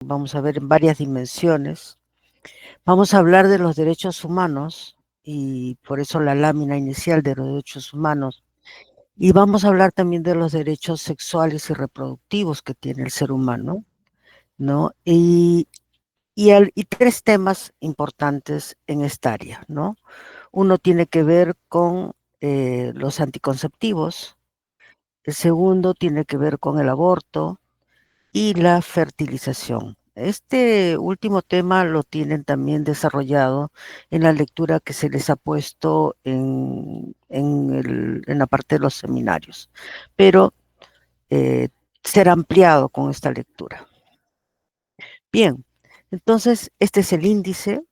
vamos a ver en varias dimensiones. Vamos a hablar de los derechos humanos y por eso la lámina inicial de los derechos humanos. Y vamos a hablar también de los derechos sexuales y reproductivos que tiene el ser humano, ¿no? Y tres temas importantes en esta área, ¿no? Uno tiene que ver con los anticonceptivos, el segundo tiene que ver con el aborto y la fertilización. Este último tema lo tienen también desarrollado en la lectura que se les ha puesto en la parte de los seminarios, pero eh, será ampliado con esta lectura. Bien, entonces este es el índice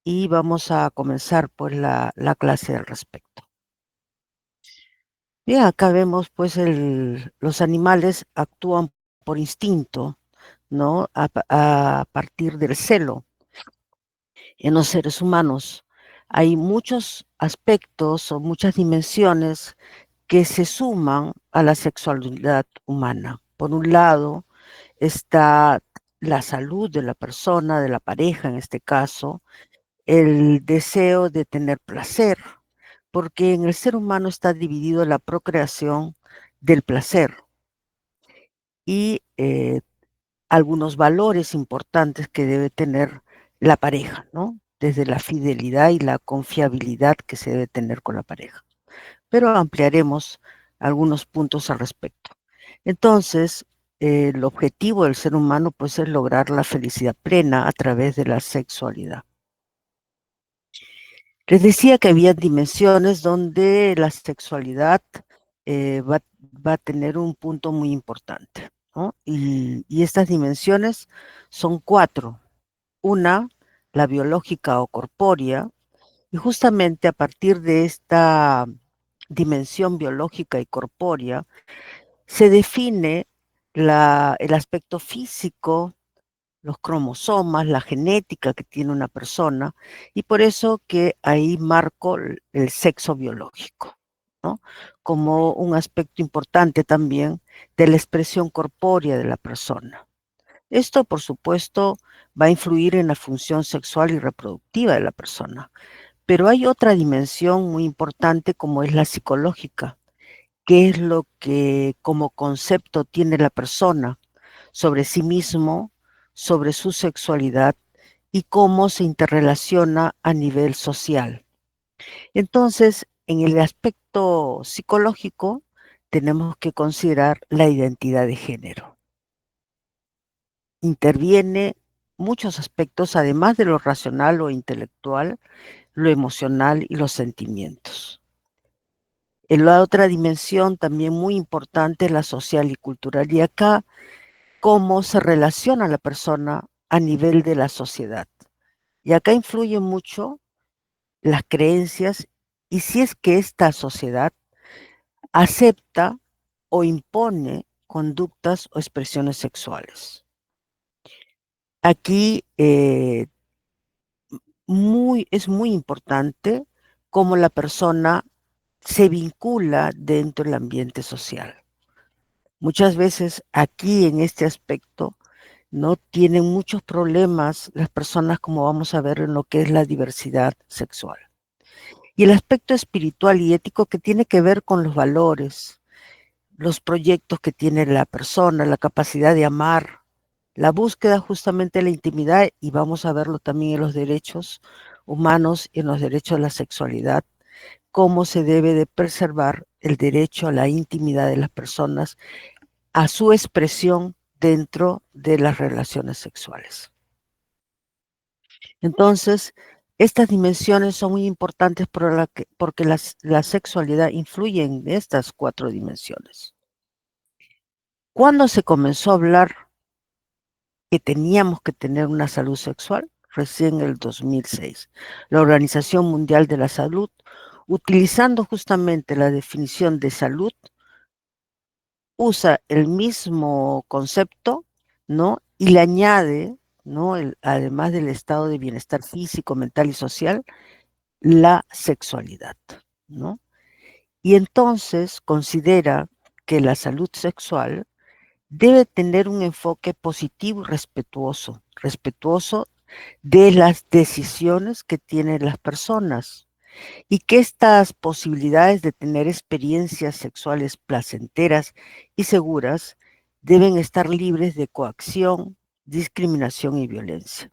y vamos a comenzar pues la clase al respecto. Bien, acá vemos pues los animales actúan por instinto, ¿no? A partir del celo. En los seres humanos hay muchos aspectos o muchas dimensiones que se suman a la sexualidad humana. Por un lado está la salud de la persona, de la pareja en este caso, el deseo de tener placer, porque en el ser humano está dividido la procreación del placer y algunos valores importantes que debe tener la pareja, ¿no? Desde la fidelidad y la confiabilidad que se debe tener con la pareja. Pero ampliaremos algunos puntos al respecto. Entonces, el objetivo del ser humano pues es lograr la felicidad plena a través de la sexualidad. Les decía que había dimensiones donde la sexualidad va a tener un punto muy importante, ¿no? Y estas dimensiones son cuatro. Una, la biológica o corpórea, y justamente a partir de esta dimensión biológica y corpórea se define el aspecto físico, los cromosomas, la genética que tiene una persona, y por eso que ahí marco el sexo biológico, ¿no? Como un aspecto importante también de la expresión corpórea de la persona. Esto, por supuesto, va a influir en la función sexual y reproductiva de la persona, pero hay otra dimensión muy importante como es la psicológica, que es lo que como concepto tiene la persona sobre sí mismo, sobre su sexualidad y cómo se interrelaciona a nivel social. Entonces, en el aspecto psicológico, tenemos que considerar la identidad de género. Interviene muchos aspectos, además de lo racional o intelectual, lo emocional y los sentimientos. En la otra dimensión también muy importante es la social y cultural. Y acá cómo se relaciona la persona a nivel de la sociedad. Y acá influye mucho las creencias y si es que esta sociedad acepta o impone conductas o expresiones sexuales. Aquí es muy importante cómo la persona se vincula dentro del ambiente social. Muchas veces aquí en este aspecto no tienen muchos problemas las personas, como vamos a ver en lo que es la diversidad sexual. Y el aspecto espiritual y ético que tiene que ver con los valores, los proyectos que tiene la persona, la capacidad de amar, la búsqueda justamente de la intimidad, y vamos a verlo también en los derechos humanos y en los derechos de la sexualidad, cómo se debe de preservar el derecho a la intimidad de las personas, a su expresión dentro de las relaciones sexuales. Entonces, estas dimensiones son muy importantes porque la sexualidad influye en estas cuatro dimensiones. ¿Cuándo se comenzó a hablar que teníamos que tener una salud sexual? Recién en el 2006. La Organización Mundial de la Salud, utilizando justamente la definición de salud, usa el mismo concepto, ¿no? Y le añade, ¿no? Además del estado de bienestar físico, mental y social, la sexualidad, ¿no? Y entonces considera que la salud sexual debe tener un enfoque positivo y respetuoso de las decisiones que tienen las personas y que estas posibilidades de tener experiencias sexuales placenteras y seguras deben estar libres de coacción, discriminación y violencia.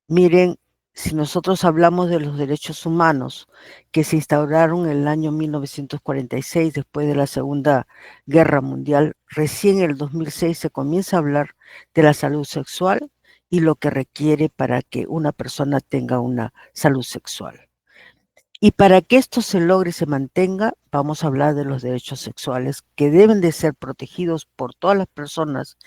Miren, si nosotros hablamos de los derechos humanos que se instauraron en el año 1946, después de la Segunda Guerra Mundial, recién en el 2006 se comienza a hablar de la salud sexual y lo que requiere para que una persona tenga una salud sexual. Y para que esto se logre y se mantenga, vamos a hablar de los derechos sexuales que deben de ser protegidos por todas las personas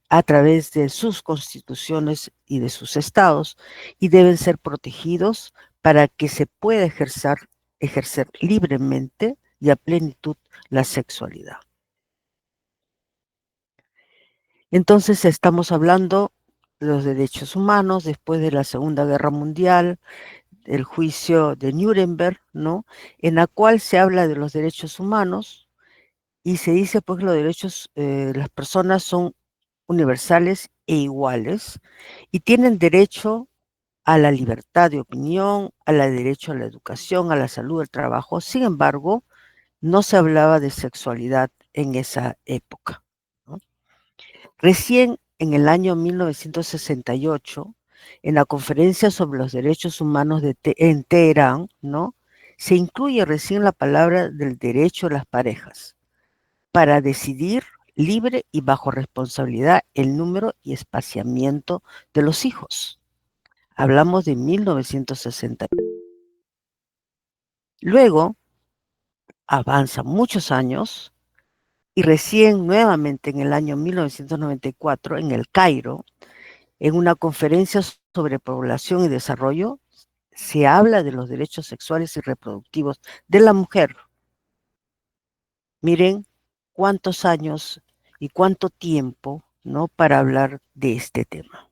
a través de sus constituciones y de sus estados y deben ser protegidos para que se pueda ejercer libremente y a plenitud la sexualidad. Entonces estamos hablando de los derechos humanos después de la Segunda Guerra Mundial, el juicio de Nuremberg, ¿no? En la cual se habla de los derechos humanos y se dice pues que los derechos, las personas son universales e iguales y tienen derecho a la libertad de opinión, al derecho a la educación, a la salud, al trabajo. Sin embargo, no se hablaba de sexualidad en esa época, ¿no? Recién en el año 1968, en la Conferencia sobre los Derechos Humanos en Teherán, ¿no? Se incluye recién la palabra del derecho de las parejas para decidir libre y bajo responsabilidad el número y espaciamiento de los hijos. Hablamos de 1960. Luego avanza muchos años y recién nuevamente en el año 1994 en el Cairo, en una conferencia sobre población y desarrollo, se habla de los derechos sexuales y reproductivos de la mujer. Miren cuántos años y cuánto tiempo, ¿no?, para hablar de este tema.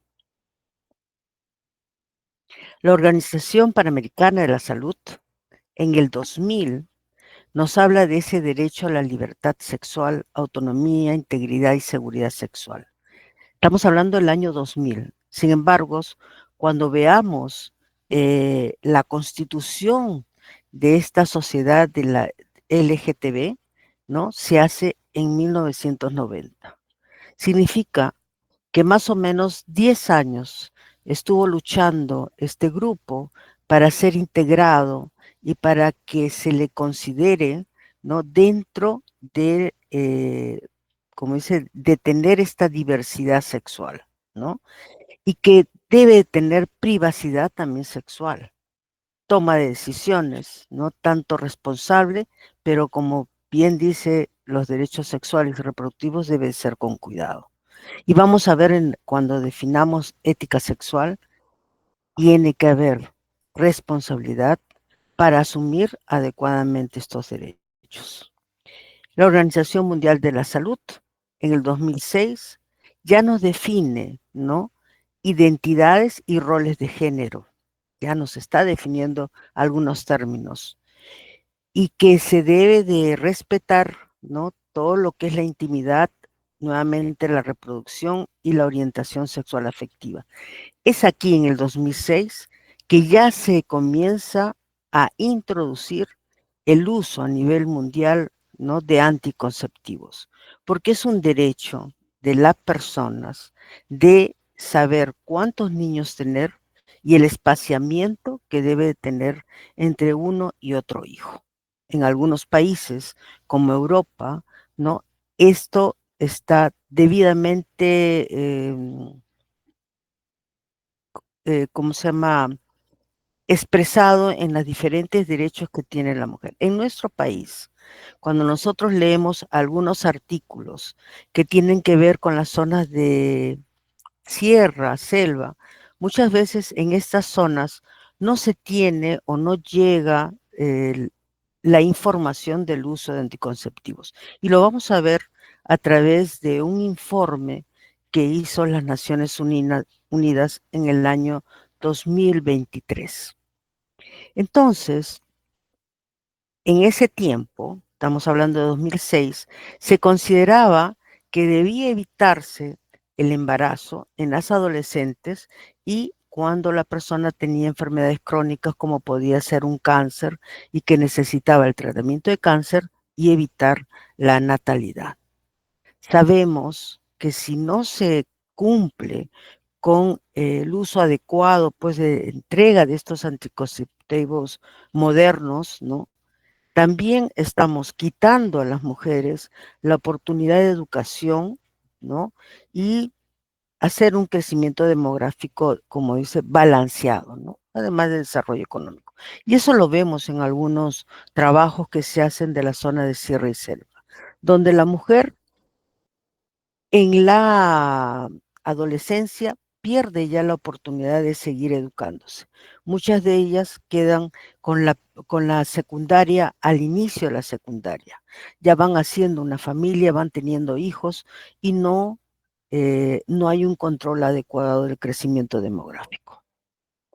La Organización Panamericana de la Salud en el 2000 nos habla de ese derecho a la libertad sexual, autonomía, integridad y seguridad sexual. Estamos hablando del año 2000. Sin embargo, cuando veamos la constitución de esta sociedad de la LGTB, ¿no?, se hace en 1990. Significa que más o menos 10 años estuvo luchando este grupo para ser integrado y para que se le considere, ¿no?, dentro de, como dice, de tener esta diversidad sexual, ¿no? Y que debe tener privacidad también sexual, toma de decisiones, no tanto responsable, pero como bien dice, los derechos sexuales y reproductivos deben ser con cuidado. Y vamos a ver cuando definamos ética sexual, tiene que haber responsabilidad para asumir adecuadamente estos derechos. La Organización Mundial de la Salud en el 2006 ya nos define, ¿no?, identidades y roles de género. Ya nos está definiendo algunos términos y que se debe de respetar, ¿no?, todo lo que es la intimidad, nuevamente la reproducción y la orientación sexual afectiva. Es aquí en el 2006 que ya se comienza a introducir el uso a nivel mundial, ¿no?, de anticonceptivos, porque es un derecho de las personas de saber cuántos niños tener y el espaciamiento que debe tener entre uno y otro hijo. En algunos países, como Europa, ¿no?, esto está debidamente, ¿cómo se llama?, expresado en los diferentes derechos que tiene la mujer. En nuestro país, cuando nosotros leemos algunos artículos que tienen que ver con las zonas de sierra, selva, muchas veces en estas zonas no se tiene o no llega la información del uso de anticonceptivos. Y lo vamos a ver a través de un informe que hizo las Naciones Unidas en el año 2023. Entonces, en ese tiempo, estamos hablando de 2006, se consideraba que debía evitarse el embarazo en las adolescentes y cuando la persona tenía enfermedades crónicas como podía ser un cáncer y que necesitaba el tratamiento de cáncer y evitar la natalidad. Sabemos que si no se cumple con el uso adecuado, pues de entrega de estos anticonceptivos modernos, ¿no? También estamos quitando a las mujeres la oportunidad de educación, ¿no? Y hacer un crecimiento demográfico, como dice, balanceado, ¿no? Además de desarrollo económico. Y eso lo vemos en algunos trabajos que se hacen de la zona de sierra y selva, donde la mujer en la adolescencia pierde ya la oportunidad de seguir educándose. Muchas de ellas quedan con con la secundaria al inicio de la secundaria. Ya van haciendo una familia, van teniendo hijos y no hay un control adecuado del crecimiento demográfico.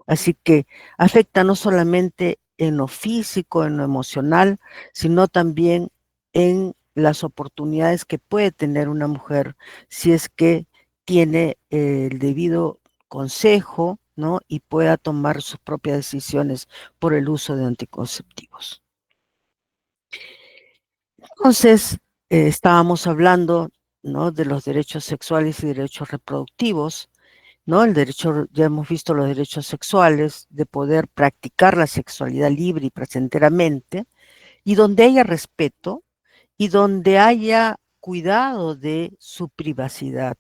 Así que afecta no solamente en lo físico, en lo emocional, sino también en las oportunidades que puede tener una mujer si es que tiene el debido consejo, ¿no? Y pueda tomar sus propias decisiones por el uso de anticonceptivos. Entonces, estábamos hablando, ¿no? De los derechos sexuales y derechos reproductivos, ¿no? El derecho, ya hemos visto los derechos sexuales, de poder practicar la sexualidad libre y placenteramente, y donde haya respeto y donde haya cuidado de su privacidad,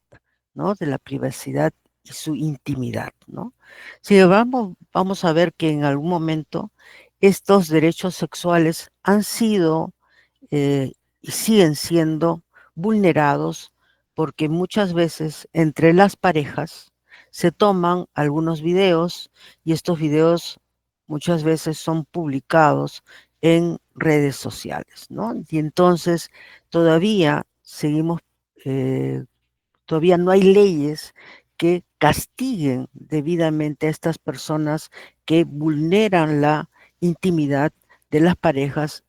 ¿no? De la privacidad y su intimidad, ¿no? Si vamos a ver que en algún momento estos derechos sexuales han sido y siguen siendo vulnerados porque muchas veces entre las parejas se toman algunos videos y estos videos muchas veces son publicados en redes sociales, ¿no? Y entonces todavía seguimos, todavía no hay leyes que castiguen debidamente a estas personas que vulneran la intimidad de las parejas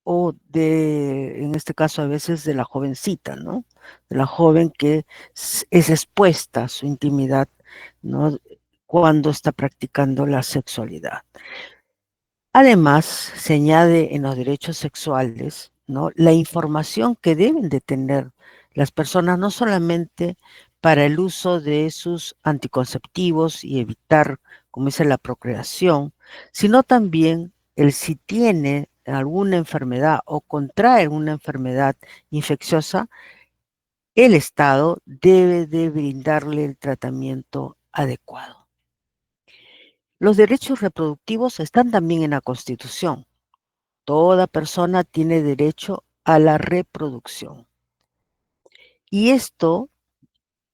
o de, en este caso a veces de la jovencita, ¿no? De la joven que es expuesta a su intimidad, ¿no? Cuando está practicando la sexualidad. Además, se añade en los derechos sexuales, ¿no? La información que deben de tener las personas, no solamente para el uso de sus anticonceptivos y evitar, como dice, la procreación, sino también el si tiene alguna enfermedad o contrae una enfermedad infecciosa, el Estado debe de brindarle el tratamiento adecuado. Los derechos reproductivos están también en la Constitución. Toda persona tiene derecho a la reproducción. Y esto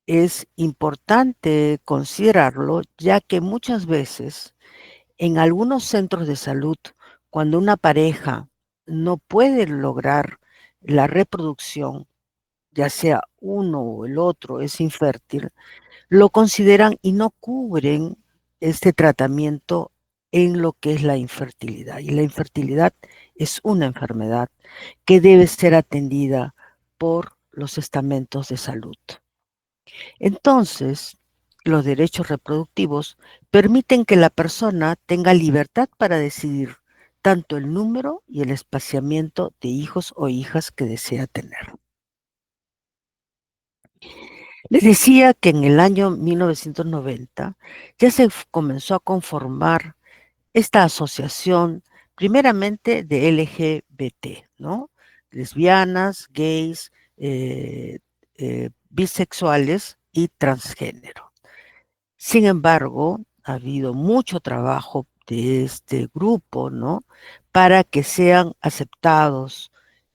es importante considerarlo, ya que muchas veces en algunos centros de salud, cuando una pareja no puede lograr la reproducción, ya sea uno o el otro es infértil, lo consideran y no cubren este tratamiento en lo que es la infertilidad. Y la infertilidad es una enfermedad que debe ser atendida por los estamentos de salud. Entonces, los derechos reproductivos permiten que la persona tenga libertad para decidir tanto el número y el espaciamiento de hijos o hijas que desea tener. Les decía que en el año 1990 ya se comenzó a conformar esta asociación, primeramente de LGBT, ¿no? Lesbianas, gays, bisexuales y transgénero. Sin embargo, ha habido mucho trabajo de este grupo, ¿no? Para que sean aceptados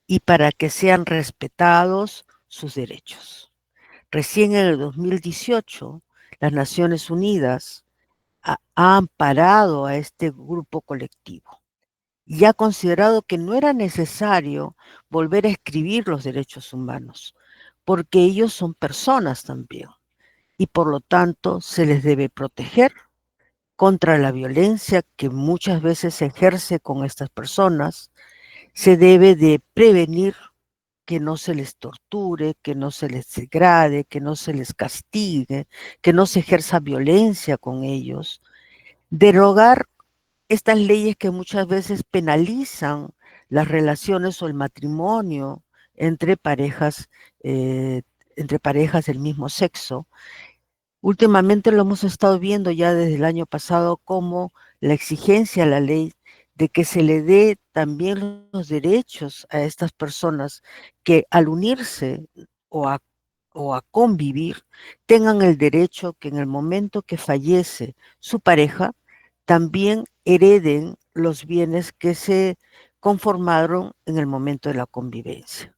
y para que sean respetados sus derechos. Recién en el 2018, las Naciones Unidas ha amparado a este grupo colectivo y ha considerado que no era necesario volver a escribir los derechos humanos, porque ellos son personas también y por lo tanto se les debe proteger contra la violencia que muchas veces se ejerce con estas personas, se debe de prevenir que no se les torture, que no se les degrade, que no se les castigue, que no se ejerza violencia con ellos. Derogar estas leyes que muchas veces penalizan las relaciones o el matrimonio entre parejas, eh, entre parejas del mismo sexo. Últimamente lo hemos estado viendo ya desde el año pasado como la exigencia a la ley de que se le dé también los derechos a estas personas que al unirse o a, o a convivir tengan el derecho que en el momento que fallece su pareja también hereden los bienes que se conformaron en el momento de la convivencia.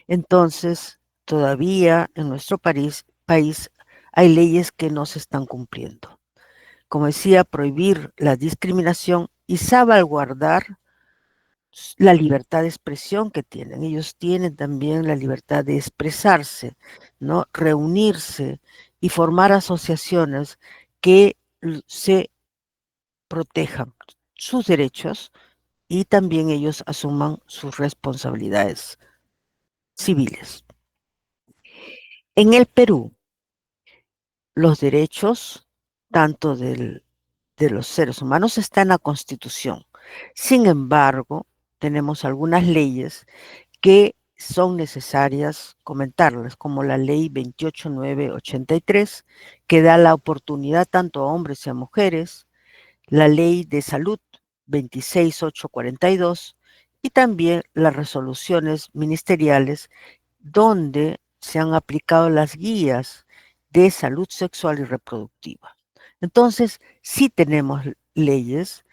Entonces, todavía en nuestro país hay leyes que no se están cumpliendo. Como decía, prohibir la discriminación y salvaguardar la libertad de expresión que tienen. Ellos tienen también la libertad de expresarse, ¿no? Reunirse y formar asociaciones que se protejan sus derechos y también ellos asuman sus responsabilidades civiles. En el Perú, los derechos tanto de los seres humanos están en la Constitución. Sin embargo, tenemos algunas leyes que son necesarias comentarlas, como la ley 28983, que da la oportunidad tanto a hombres y a mujeres, la ley de salud 26842 y también las resoluciones ministeriales donde se han aplicado las guías de salud sexual y reproductiva. Entonces, sí tenemos leyes,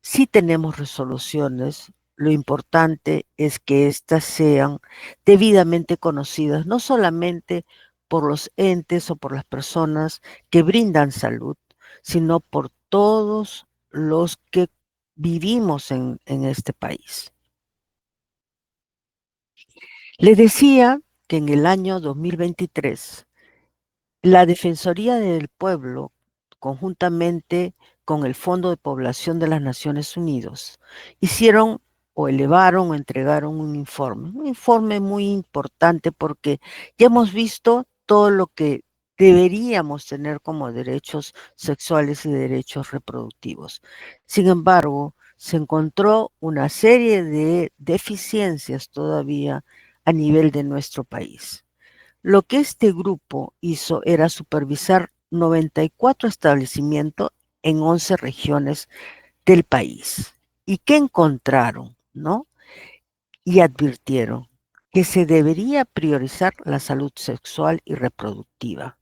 sí tenemos resoluciones, lo importante es que éstas sean debidamente conocidas, no solamente por los entes o por las personas que brindan salud, sino por todos los que vivimos en este país. Les decía que en el año 2023 la Defensoría del Pueblo, conjuntamente con el Fondo de Población de las Naciones Unidas, hicieron o elevaron o entregaron un informe muy importante porque ya hemos visto todo lo que deberíamos tener como derechos sexuales y derechos reproductivos. Sin embargo, se encontró una serie de deficiencias todavía a nivel de nuestro país. Lo que este grupo hizo era supervisar 94 establecimientos en 11 regiones del país. ¿Y qué encontraron? ¿No? Y advirtieron que se debería priorizar la salud sexual y reproductiva.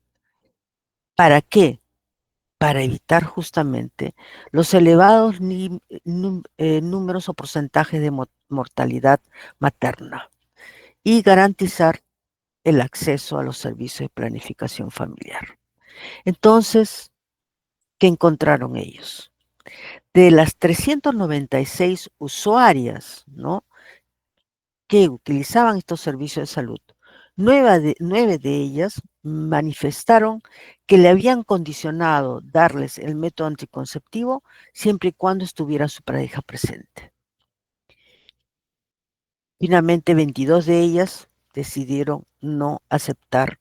¿Para qué? Para evitar justamente los elevados números o porcentajes de mortalidad materna y garantizar el acceso a los servicios de planificación familiar. Entonces, ¿qué encontraron ellos? De las 396 usuarias, ¿no?, que utilizaban estos servicios de salud, 9 de ellas manifestaron que le habían condicionado darles el método anticonceptivo siempre y cuando estuviera su pareja presente. Finalmente, 22 de ellas decidieron no aceptar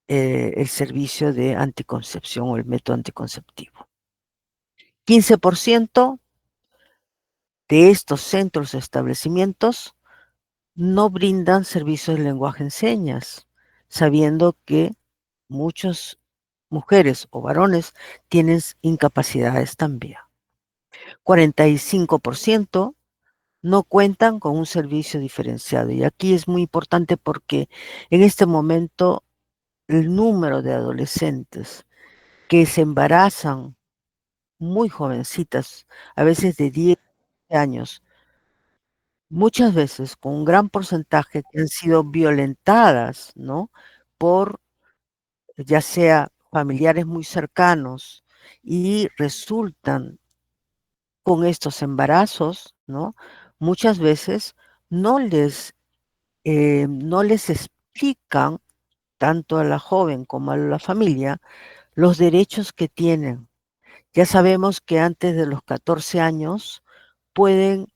el servicio de anticoncepción o el método anticonceptivo. 15% de estos centros o establecimientos no brindan servicios de lenguaje en señas, sabiendo que muchas mujeres o varones tienen incapacidades también. 45% no cuentan con un servicio diferenciado. Y aquí es muy importante porque en este momento el número de adolescentes que se embarazan muy jovencitas, a veces de 10 años, muchas veces con un gran porcentaje que han sido violentadas, ¿no?, por ya sea familiares muy cercanos y resultan con estos embarazos, ¿no? Muchas veces no les, no les explican tanto a la joven como a la familia los derechos que tienen. Ya sabemos que antes de los 14 años pueden,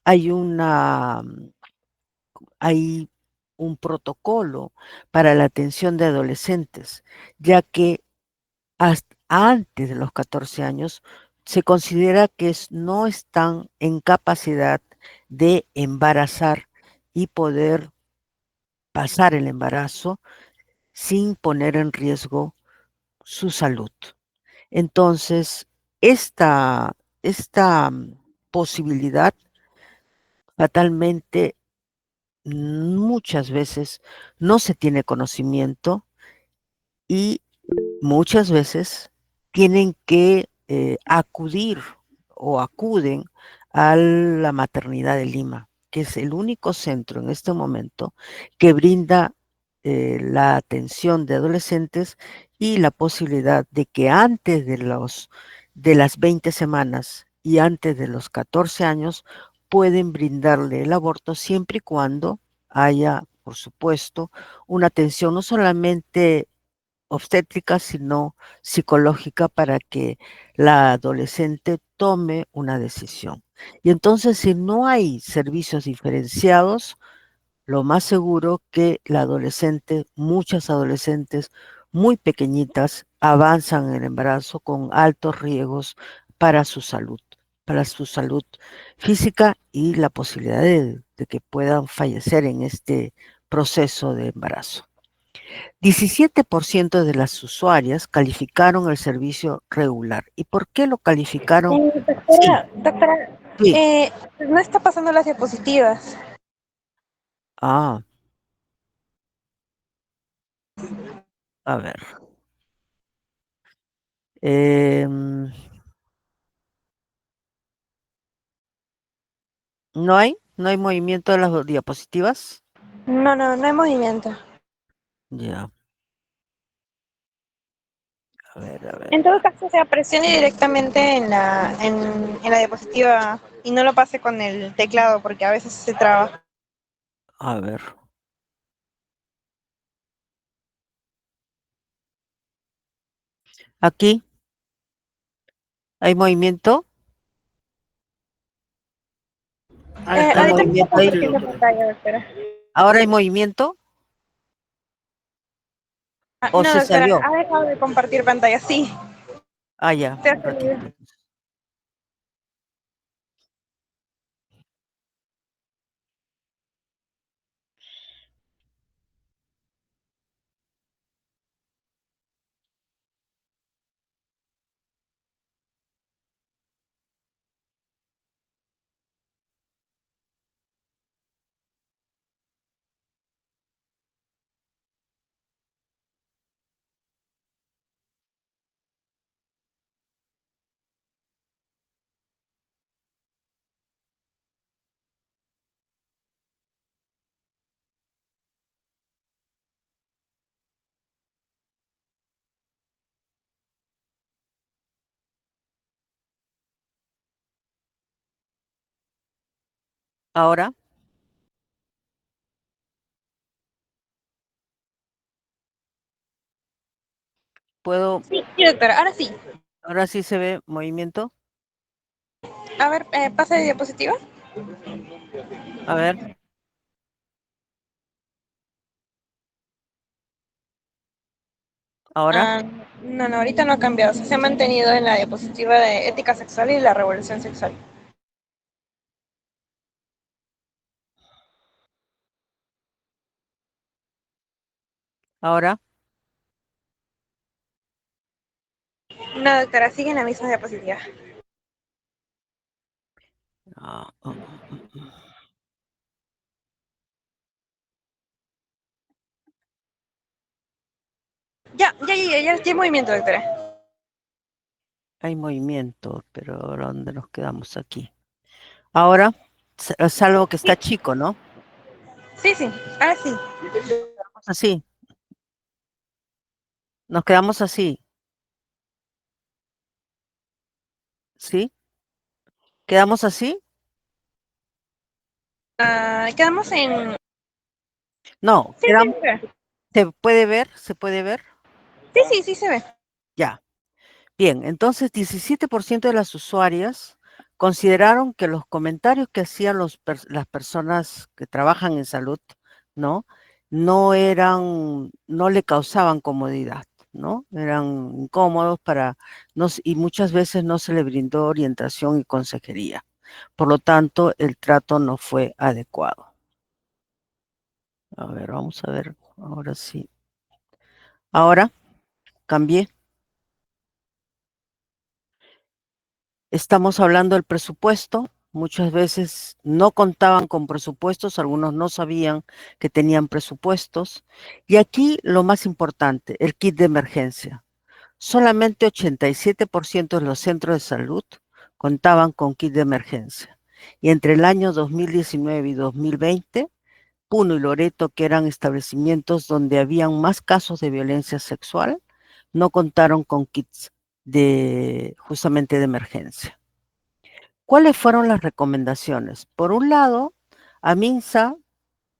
hay una hay un protocolo para la atención de adolescentes, ya que hasta antes de los 14 años se considera que no están en capacidad de embarazar y poder pasar el embarazo sin poner en riesgo su salud. Entonces, esta posibilidad fatalmente muchas veces no se tiene conocimiento y muchas veces tienen que acudir o acuden a la maternidad de Lima, que es el único centro en este momento que brinda la atención de adolescentes y la posibilidad de que antes de las 20 semanas y antes de los 14 años pueden brindarle el aborto siempre y cuando haya, por supuesto, una atención no solamente obstétrica, sino psicológica para que la adolescente tome una decisión. Y entonces, si no hay servicios diferenciados, lo más seguro que la adolescente, muchas adolescentes muy pequeñitas, avanzan en el embarazo con altos riesgos para su salud física y la posibilidad de que puedan fallecer en este proceso de embarazo. 17% de las usuarias calificaron el servicio regular. ¿Y por qué lo calificaron? Sí, Doctora, sí. no está pasando las diapositivas. Ah, a ver. Em, ¿No hay movimiento de las diapositivas? No hay movimiento. Ya, a ver, a ver, En a todo ver. caso, se presione directamente en la diapositiva y no lo pase con el teclado porque a veces se traba. A ver. Aquí hay movimiento. Hay Ahorita me está movimiento ahí. compartiendo pantalla, doctora. Ahora hay movimiento o No, se doctora, salió. ha dejado de compartir pantalla. Sí, Ah, ya, se ha un salido. ratito. Ahora puedo, Sí, doctora, ahora sí. ahora sí se ve movimiento. A ver, pase de diapositiva. A ver, ahora, Ah, no, ahorita no ha cambiado. Se ha mantenido en la diapositiva de ética sexual y la revolución sexual. ahora. No, doctora, sigue en la misma diapositiva. Ah, Ya hay movimiento, doctora. Hay movimiento, pero ¿dónde nos quedamos aquí? Ahora, salvo que está Sí, chico, ¿no? sí, ahora sí. Así, nos quedamos así, ¿sí? ¿Quedamos así? Quedamos en... No, Sí, sí, quedamos, doctora. ¿se puede ver? ¿Se puede ver? Sí se ve. Ya. Bien, entonces 17% de las usuarias consideraron que los comentarios que hacían las personas que trabajan en salud, ¿no? No le causaban comodidad, ¿no? Eran incómodos y muchas veces no se le brindó orientación y consejería. Por lo tanto, el trato no fue adecuado. A ver, vamos a ver, ahora sí. Ahora cambié. Estamos hablando del presupuesto. Muchas veces no contaban con presupuestos, algunos no sabían que tenían presupuestos. Y aquí lo más importante, el kit de emergencia. Solamente 87% de los centros de salud contaban con kit de emergencia. Y entre el año 2019 y 2020, Puno y Loreto, que eran establecimientos donde habían más casos de violencia sexual, no contaron con kits justamente de emergencia. ¿Cuáles fueron las recomendaciones? Por un lado, a MINSA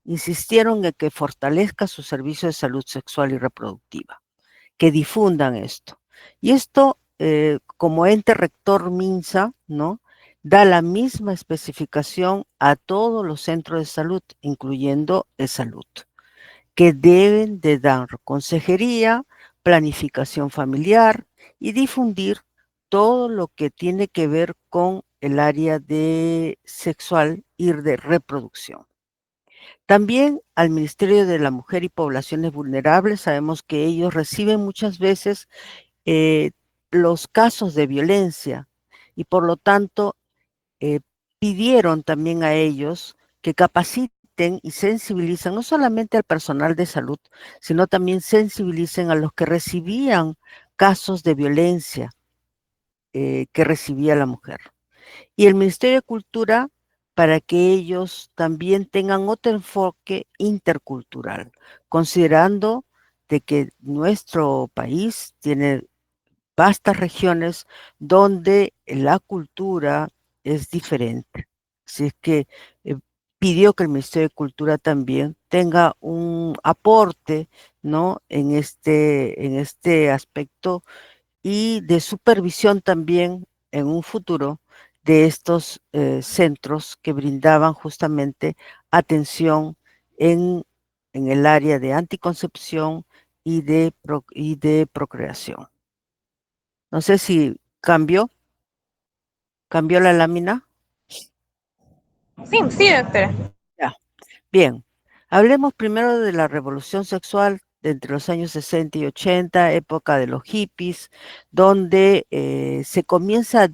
insistieron en que fortalezca su servicio de salud sexual y reproductiva, que difundan esto. Y esto, como ente rector MINSA, ¿no? Da la misma especificación a todos los centros de salud, incluyendo salud, que deben de dar consejería, planificación familiar y difundir todo lo que tiene que ver con el área de sexual y de reproducción. También al Ministerio de la Mujer y Poblaciones Vulnerables, sabemos que ellos reciben muchas veces eh, los casos de violencia y por lo tanto eh, pidieron también a ellos que capaciten y sensibilicen no solamente al personal de salud, sino también sensibilicen a los que recibían casos de violencia que recibía la mujer. Y el Ministerio de Cultura para que ellos también tengan otro enfoque intercultural, considerando de que nuestro país tiene vastas regiones donde la cultura es diferente. Así es que eh, pidió que el Ministerio de Cultura también tenga un aporte, ¿no? En este aspecto y de supervisión también en un futuro de estos centros que brindaban justamente atención en, en el área de anticoncepción y de procreación. No sé si cambió la lámina. Sí, sí, doctora. Ya, bien. Hablemos primero de la revolución sexual de entre los años 60 y 80, época de los hippies, donde se comienza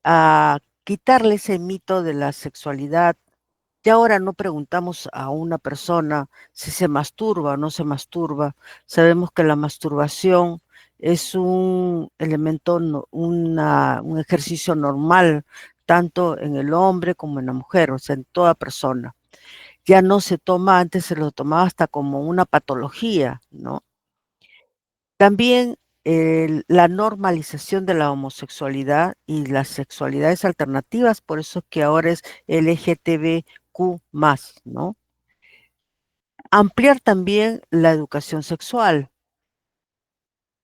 a quitarle ese mito de la sexualidad. Y ahora no preguntamos a una persona si se masturba o no se masturba. Sabemos que la masturbación es un elemento, un ejercicio normal, tanto en el hombre como en la mujer, o sea, en toda persona. Ya no se toma, antes se lo tomaba hasta como una patología, ¿no? También la normalización de la homosexualidad y las sexualidades alternativas, por eso es que ahora es LGTBQ+, ¿no? Ampliar también la educación sexual,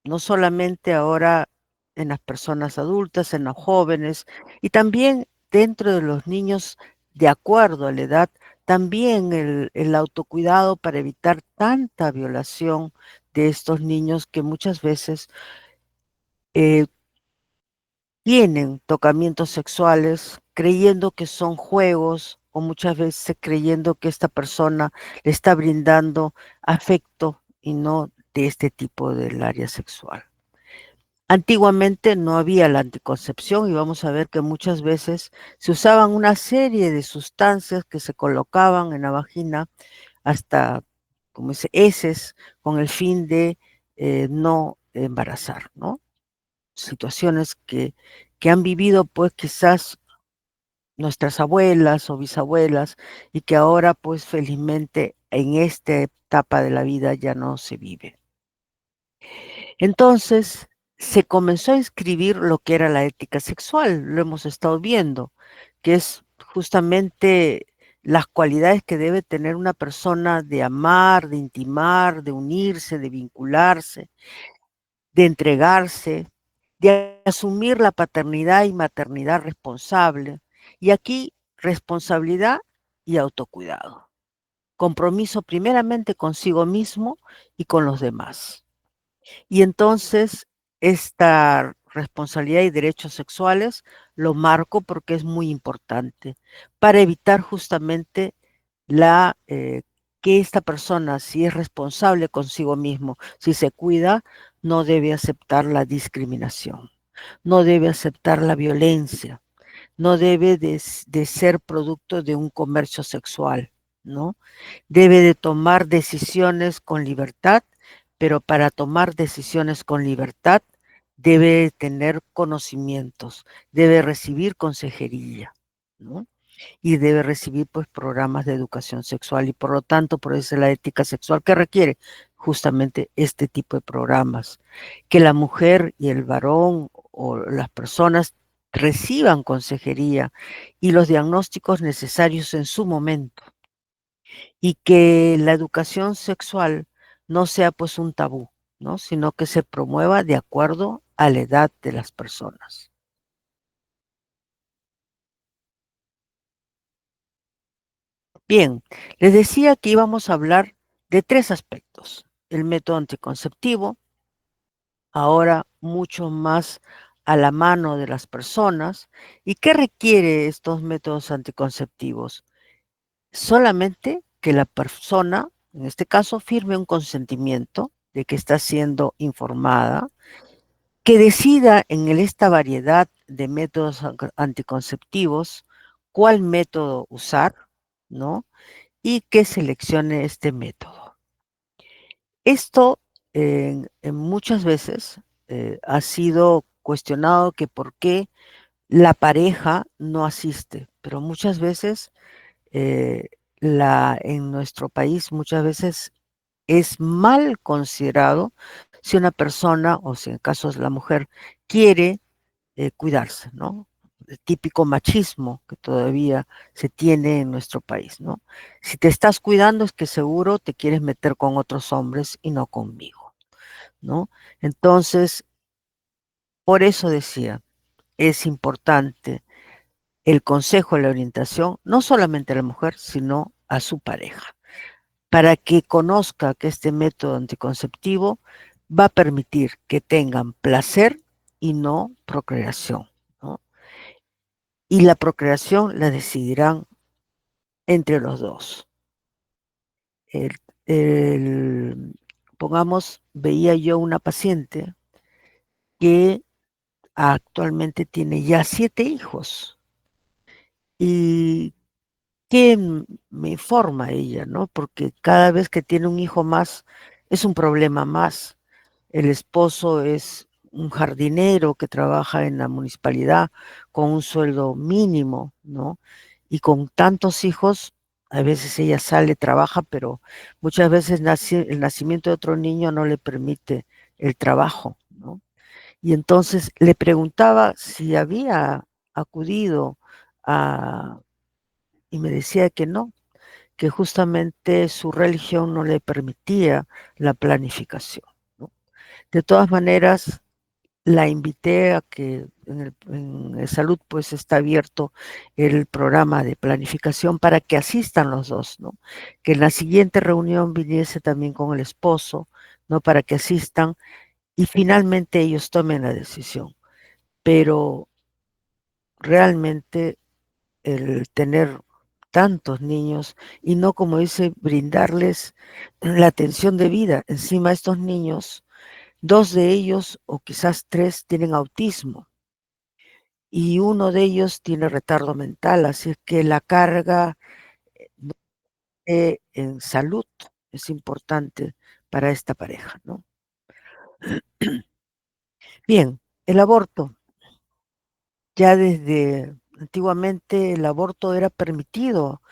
no solamente ahora en las personas adultas, en los jóvenes, y también dentro de los niños, de acuerdo a la edad, también el autocuidado para evitar tanta violación de estos niños que muchas veces eh, tienen tocamientos sexuales creyendo que son juegos o muchas veces creyendo que esta persona le está brindando afecto y no de este tipo del área sexual. Antiguamente no había la anticoncepción y vamos a ver que muchas veces se usaban una serie de sustancias que se colocaban en la vagina hasta, como dice, heces, con el fin de no embarazar, ¿no? Situaciones que han vivido pues quizás nuestras abuelas o bisabuelas y que ahora pues felizmente en esta etapa de la vida ya no se vive. Entonces se comenzó a inscribir lo que era la ética sexual, lo hemos estado viendo, que es justamente las cualidades que debe tener una persona de amar, de intimar, de unirse, de vincularse, de entregarse, de asumir la paternidad y maternidad responsable. Y aquí responsabilidad y autocuidado. Compromiso primeramente consigo mismo y con los demás. Y entonces esta responsabilidad y derechos sexuales lo marco porque es muy importante para evitar justamente la que esta persona, si es responsable consigo mismo, si se cuida, no debe aceptar la discriminación, no debe aceptar la violencia, no debe de ser producto de un comercio sexual, ¿no? Debe de tomar decisiones con libertad, pero para tomar decisiones con libertad debe tener conocimientos, debe recibir consejería, ¿no? Y debe recibir pues programas de educación sexual y por lo tanto por eso es la ética sexual que requiere justamente este tipo de programas, que la mujer y el varón o las personas reciban consejería y los diagnósticos necesarios en su momento y que la educación sexual no sea pues un tabú, ¿no? Sino que se promueva de acuerdo a la edad de las personas. Bien, les decía que íbamos a hablar de tres aspectos. El método anticonceptivo, ahora mucho más a la mano de las personas. ¿Y qué requiere estos métodos anticonceptivos? Solamente que la persona, en este caso, firme un consentimiento de que está siendo informada, que decida en esta variedad de métodos anticonceptivos cuál método usar, ¿no? Y que seleccione este método. Esto muchas veces ha sido cuestionado que por qué la pareja no asiste, pero muchas veces eh, en nuestro país muchas veces es mal considerado si una persona, o si en caso es la mujer, quiere cuidarse, ¿no? El típico machismo que todavía se tiene en nuestro país, ¿no? Si te estás cuidando es que seguro te quieres meter con otros hombres y no conmigo, ¿no? Entonces, por eso decía, es importante el consejo, la orientación, no solamente a la mujer, sino a su pareja, para que conozca que este método anticonceptivo va a permitir que tengan placer y no procreación, ¿no? Y la procreación la decidirán entre los dos. El, pongamos, veía yo una paciente que actualmente tiene ya 7 hijos y que me informa ella, ¿no? Porque cada vez que tiene un hijo más es un problema más. El esposo es un jardinero que trabaja en la municipalidad con un sueldo mínimo, ¿no? Y con tantos hijos, a veces ella sale, trabaja, pero muchas veces el nacimiento de otro niño no le permite el trabajo, ¿no? Y entonces le preguntaba si había acudido a, y me decía que no, que justamente su religión no le permitía la planificación, ¿no? De todas maneras, la invité a que en el salud pues está abierto el programa de planificación para que asistan los dos, ¿no? Que en la siguiente reunión viniese también con el esposo, ¿no? Para que asistan y finalmente ellos tomen la decisión. Pero realmente el tener tantos niños y no, como dice, brindarles la atención de vida. Encima estos niños, 2 de ellos o quizás 3 tienen autismo y uno de ellos tiene retardo mental, así que la carga en salud es importante para esta pareja, ¿no? Bien, el aborto. Ya desde antiguamente el aborto era permitido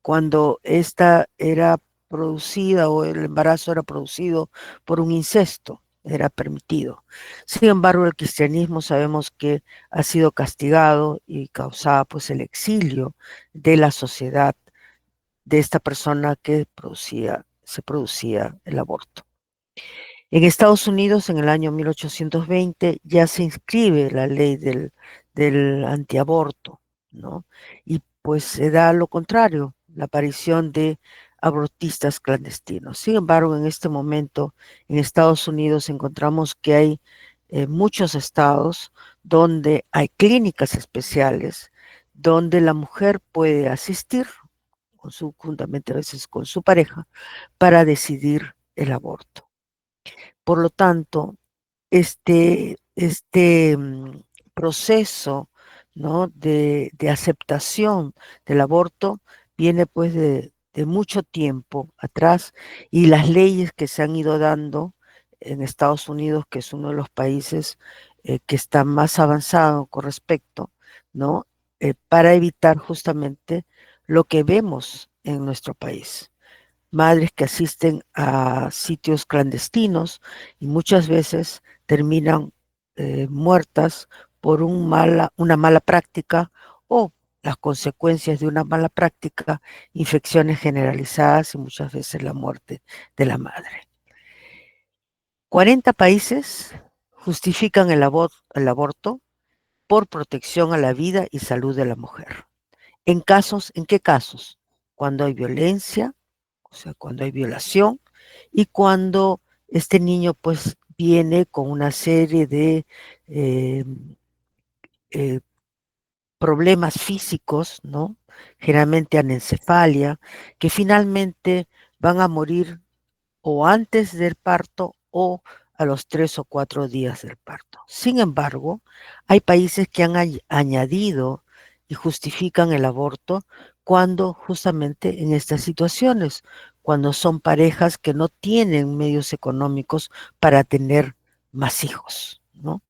cuando esta era producida o el embarazo era producido por un incesto, era permitido. Sin embargo, el cristianismo sabemos que ha sido castigado y causaba pues el exilio de la sociedad de esta persona que se producía el aborto. En Estados Unidos, en el año 1820, ya se inscribe la ley del antiaborto, ¿no? Y pues se da lo contrario, la aparición de abortistas clandestinos. Sin embargo, en este momento, en Estados Unidos encontramos que hay muchos estados donde hay clínicas especiales, donde la mujer puede asistir, juntamente a veces con su pareja, para decidir el aborto. Por lo tanto, este proceso, ¿no? de aceptación del aborto viene pues de mucho tiempo atrás, y las leyes que se han ido dando en Estados Unidos, que es uno de los países que está más avanzado con respecto, ¿no? Para evitar justamente lo que vemos en nuestro país. Madres que asisten a sitios clandestinos y muchas veces terminan muertas por una mala práctica, o las consecuencias de una mala práctica, infecciones generalizadas y muchas veces la muerte de la madre. 40 países justifican el aborto por protección a la vida y salud de la mujer. ¿En qué casos? Cuando hay violencia, o sea, cuando hay violación, y cuando este niño pues viene con una serie de eh, eh, problemas físicos, ¿no? Generalmente anencefalia, que finalmente van a morir o antes del parto o a los 3 o 4 días del parto. Sin embargo, hay países que han añadido y justifican el aborto cuando justamente en estas situaciones, cuando son parejas que no tienen medios económicos para tener más hijos, ¿no?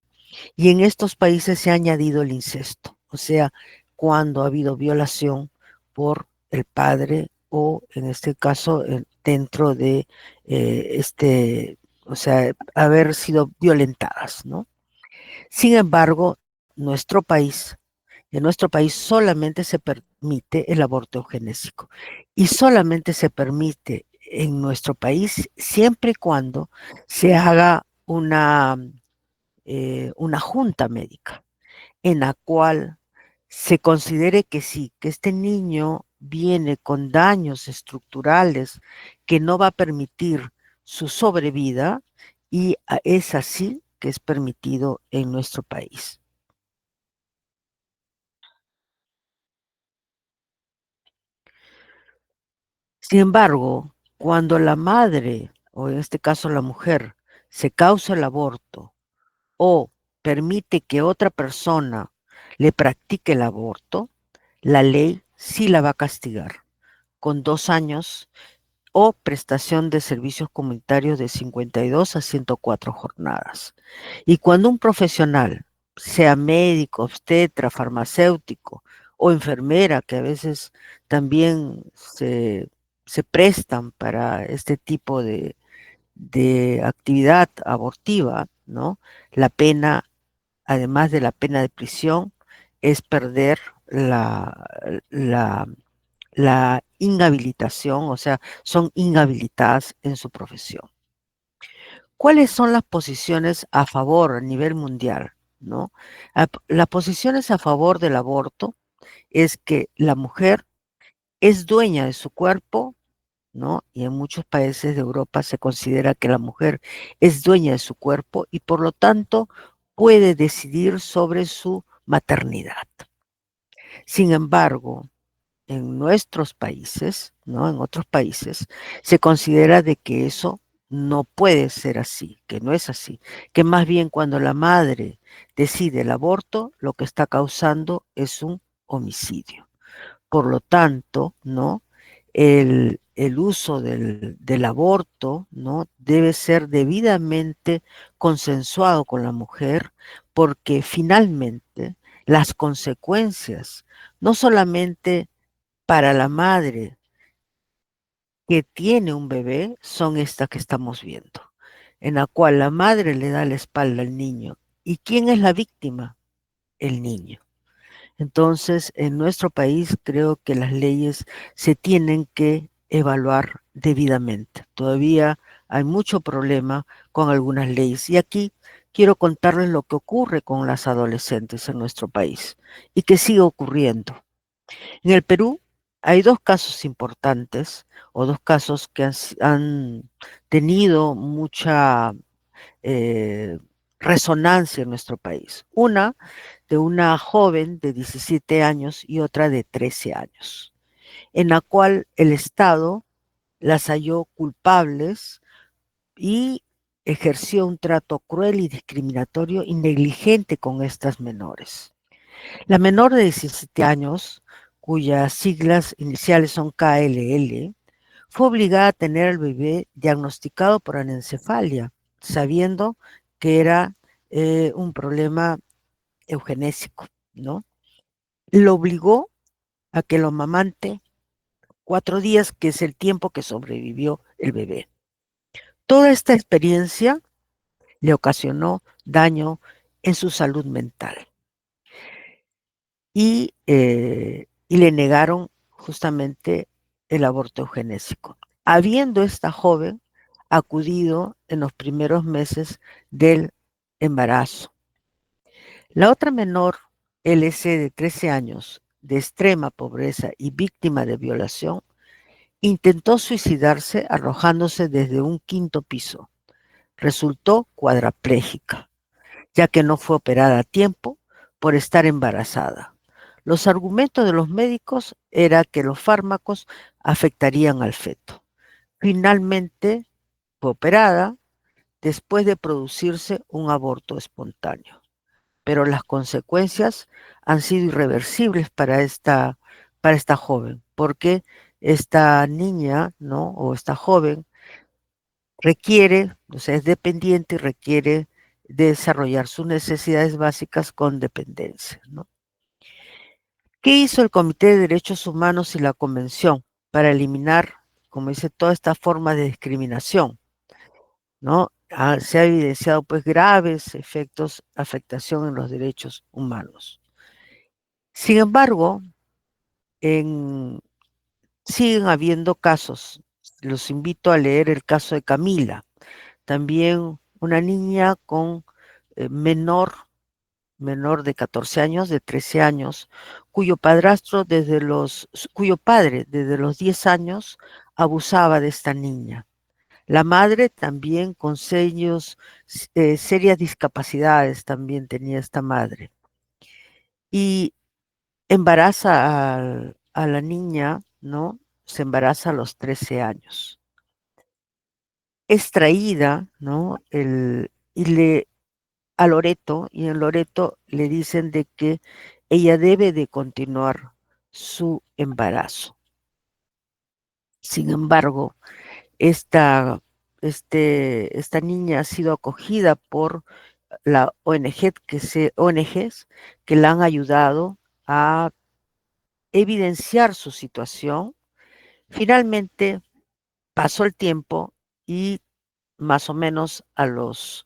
Y en estos países se ha añadido el incesto, o sea, cuando ha habido violación por el padre, o en este caso dentro de o sea, haber sido violentadas, ¿no? Sin embargo, en nuestro país solamente se permite el aborto eugenésico, y solamente se permite en nuestro país siempre y cuando se haga una junta médica en la cual se considere que sí, que este niño viene con daños estructurales que no va a permitir su sobrevida, y es así que es permitido en nuestro país. Sin embargo, cuando la madre, o en este caso la mujer, se causa el aborto o permite que otra persona le practique el aborto, la ley sí la va a castigar con 2 años o prestación de servicios comunitarios de 52 a 104 jornadas. Y cuando un profesional, sea médico, obstetra, farmacéutico o enfermera, que a veces también se prestan para este tipo de actividad abortiva, ¿no? La pena, además de la pena de prisión, es perder la, la inhabilitación, o sea, son inhabilitadas en su profesión. ¿Cuáles son las posiciones a favor a nivel mundial? ¿No? Las posiciones a favor del aborto es que la mujer es dueña de su cuerpo, ¿no? Y en muchos países de Europa se considera que la mujer es dueña de su cuerpo y por lo tanto puede decidir sobre su maternidad. Sin embargo, en nuestros países, ¿no? En otros países, se considera de que eso no puede ser así, que no es así, que más bien cuando la madre decide el aborto, lo que está causando es un homicidio. Por lo tanto, ¿no? El uso del aborto, ¿no? Debe ser debidamente consensuado con la mujer, porque finalmente las consecuencias, no solamente para la madre que tiene un bebé, son estas que estamos viendo, en la cual la madre le da la espalda al niño. ¿Y quién es la víctima? El niño. Entonces, en nuestro país creo que las leyes se tienen que evaluar debidamente. Todavía hay mucho problema con algunas leyes. Y aquí quiero contarles lo que ocurre con las adolescentes en nuestro país y que sigue ocurriendo. En el Perú hay dos casos importantes o dos casos que han tenido mucha eh, resonancia en nuestro país. Una de una joven de 17 años y otra de 13 años, en la cual el Estado las halló culpables y ejerció un trato cruel y discriminatorio y negligente con estas menores. La menor de 17 años, cuyas siglas iniciales son KLL, fue obligada a tener al bebé diagnosticado por anencefalia, sabiendo que era un problema eugenésico, ¿no? Lo obligó a que lo amamante 4 días, que es el tiempo que sobrevivió el bebé. Toda esta experiencia le ocasionó daño en su salud mental y le negaron justamente el aborto eugenésico, habiendo esta joven acudido en los primeros meses del embarazo. La otra menor, LC, de 13 años, de extrema pobreza y víctima de violación, intentó suicidarse arrojándose desde un quinto piso. Resultó cuadraplégica, ya que no fue operada a tiempo por estar embarazada. Los argumentos de los médicos era que los fármacos afectarían al feto. Finalmente fue operada después de producirse un aborto espontáneo, pero las consecuencias han sido irreversibles para esta joven, porque esta niña, ¿no? O esta joven requiere, o sea, es dependiente y requiere de desarrollar sus necesidades básicas con dependencia, ¿no? ¿Qué hizo el Comité de Derechos Humanos y la Convención para eliminar, como dice, toda esta forma de discriminación, ¿no? Se ha evidenciado pues graves efectos, afectación en los derechos humanos. Sin embargo, en, siguen habiendo casos. Los invito a leer el caso de Camila, también una niña con menor de 14 años, de 13 años, cuyo padre desde los 10 años abusaba de esta niña. La madre también con serias discapacidades también tenía esta madre. Y a la niña, ¿no? Se embaraza a los 13 años. Es traída, ¿no? A Loreto, y en Loreto le dicen de que ella debe de continuar su embarazo. Sin embargo, esta, esta niña ha sido acogida por la ONGs que la han ayudado a evidenciar su situación. Finalmente pasó el tiempo y más o menos a los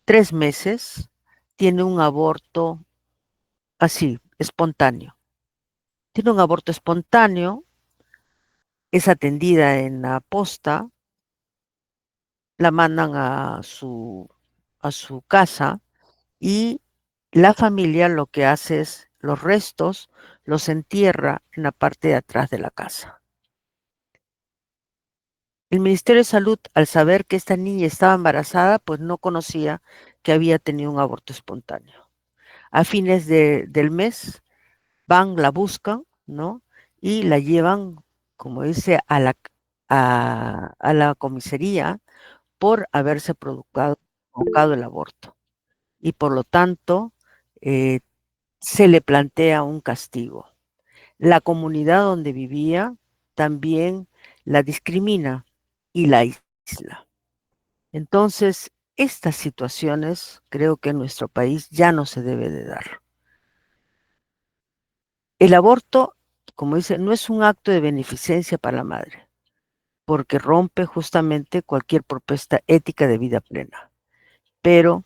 3 meses tiene un aborto así, espontáneo. Tiene un aborto espontáneo, es atendida en la posta, la mandan a su casa y la familia lo que hace es los restos los entierra en la parte de atrás de la casa. El Ministerio de Salud, al saber que esta niña estaba embarazada, pues no conocía que había tenido un aborto espontáneo. A fines del mes van, la buscan, ¿no? Y la llevan, como dice, a la comisaría por haberse provocado el aborto. Y por lo tanto, eh, se le plantea un castigo. La comunidad donde vivía también la discrimina y la aísla. Entonces, estas situaciones creo que en nuestro país ya no se debe de dar. El aborto, como dice, no es un acto de beneficencia para la madre, porque rompe justamente cualquier propuesta ética de vida plena. Pero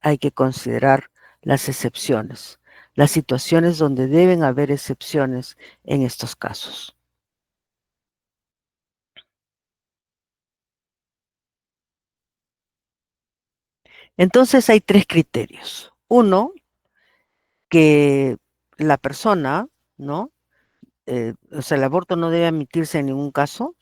hay que considerar las excepciones, las situaciones donde deben haber excepciones en estos casos. Entonces hay tres criterios. Uno, que la persona, ¿no? O sea, el aborto no debe admitirse en ningún caso,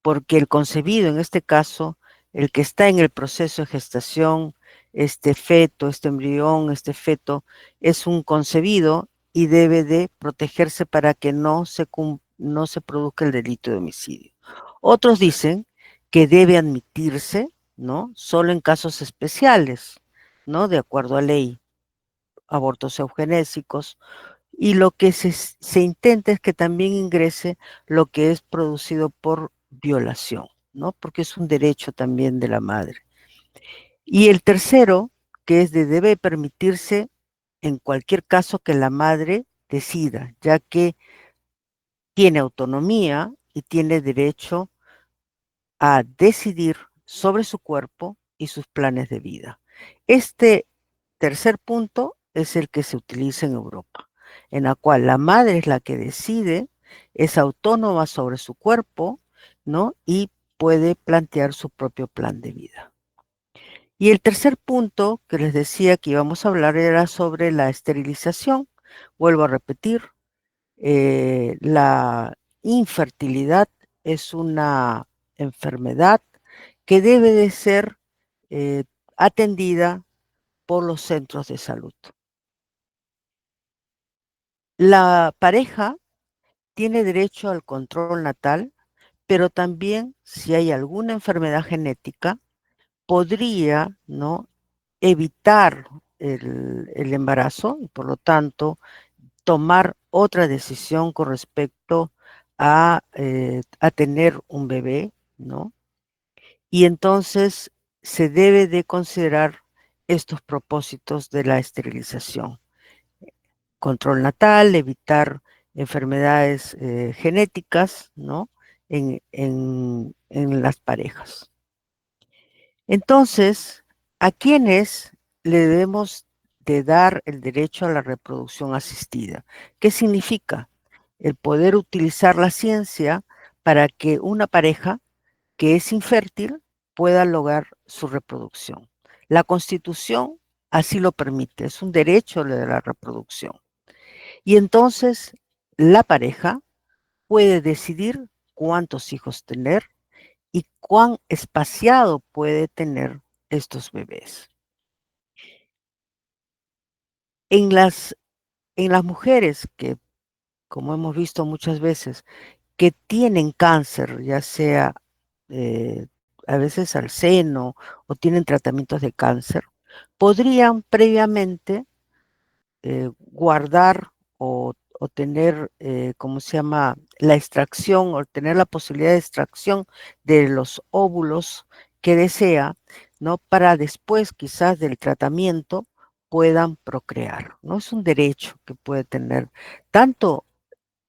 porque el concebido, en este caso, el que está en el proceso de gestación, este feto, este embrión, este feto, es un concebido y debe de protegerse para que no se produzca el delito de homicidio. Otros dicen que debe admitirse, ¿no? Solo en casos especiales, ¿no? De acuerdo a ley, abortos eugenésicos, y lo que se intenta es que también ingrese lo que es producido por violación, ¿no? Porque es un derecho también de la madre. Y el tercero, que es de debe permitirse en cualquier caso que la madre decida, ya que tiene autonomía y tiene derecho a decidir sobre su cuerpo y sus planes de vida. Este tercer punto es el que se utiliza en Europa, en la cual la madre es la que decide, es autónoma sobre su cuerpo, ¿no? Y puede plantear su propio plan de vida. Y el tercer punto que les decía que íbamos a hablar era sobre la esterilización. Vuelvo a repetir, la infertilidad es una enfermedad que debe de ser eh, atendida por los centros de salud. La pareja tiene derecho al control natal, pero también si hay alguna enfermedad genética, podría, ¿no?, evitar el embarazo y por lo tanto tomar otra decisión con respecto a tener un bebé, ¿no? Y entonces se debe de considerar estos propósitos de la esterilización. Control natal, evitar enfermedades genéticas, ¿no? En las parejas. Entonces, ¿a quiénes le debemos de dar el derecho a la reproducción asistida? ¿Qué significa? El poder utilizar la ciencia para que una pareja que es infértil pueda lograr su reproducción. La Constitución así lo permite, es un derecho de la reproducción. Y entonces la pareja puede decidir cuántos hijos tener y cuán espaciado puede tener estos bebés. En las mujeres que, como hemos visto muchas veces, que tienen cáncer, ya sea eh, a veces al seno o tienen tratamientos de cáncer, podrían previamente guardar o tener, ¿cómo se llama?, la extracción o tener la posibilidad de extracción de los óvulos que desea, ¿no? Para después quizás del tratamiento puedan procrear, ¿no? Es un derecho que puede tener tanto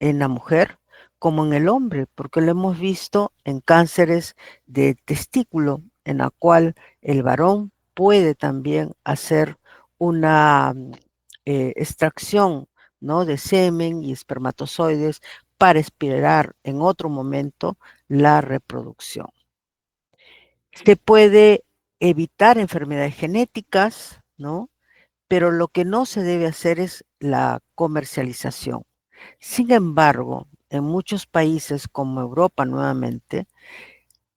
en la mujer como en el hombre, porque lo hemos visto en cánceres de testículo, en la cual el varón puede también hacer una extracción, ¿no?, de semen y espermatozoides para esperar en otro momento la reproducción. Se puede evitar enfermedades genéticas, ¿no? Pero lo que no se debe hacer es la comercialización. Sin embargo, en muchos países como Europa nuevamente,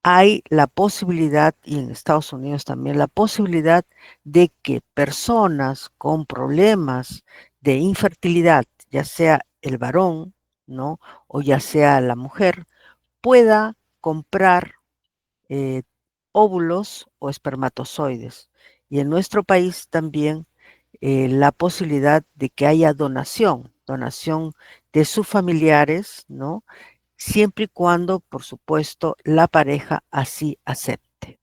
hay la posibilidad, y en Estados Unidos también, la posibilidad de que personas con problemas de infertilidad, ya sea el varón, ¿no? O ya sea la mujer, pueda comprar eh, óvulos o espermatozoides. Y en nuestro país también la posibilidad de que haya donación de sus familiares, ¿no? Siempre y cuando, por supuesto, la pareja así acepte.